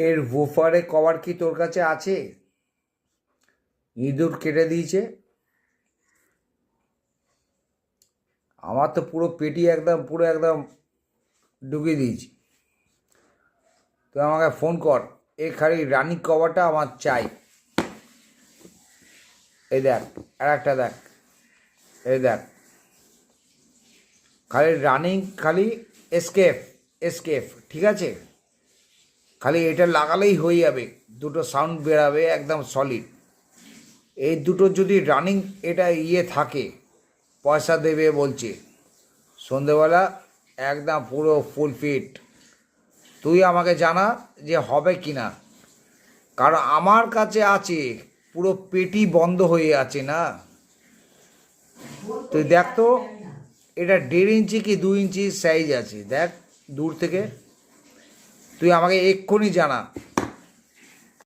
এর বুফারে কভার কি তোর কাছে আছে? ইঁদুর কেটে দিয়েছে। আমার তো পুরো পেটি একদম ঢুকিয়ে দিয়েছি। তুই আমাকে ফোন কর, এই খালি রানিং কভারটা আমার চাই। এই দেখ, আর একটা দেখ, এই দেখ, খালি রানিং, খালি এসকেফ, এসকেফ, ঠিক আছে? খালি এটা লাগালেই হয়ে যাবে, দুটো সাউন্ড বেরাবে একদম সলিড। এই দুটো যদি রানিং এটা থাকে, পয়সা দেবে বলছে সন্ধেবেলা, একদম পুরো ফুল ফিট। তুই আমাকে জানা যে হবে কি না, কারণ আমার কাছে আছে, পুরো পেটি বন্ধ হয়ে আছে না। তুই দেখ তো, এটা 1.5 ইঞ্চি কি 2 ইঞ্চি সাইজ আছে, দেখ দূর থেকে। তুই আমাকে এক্ষুনি জানা।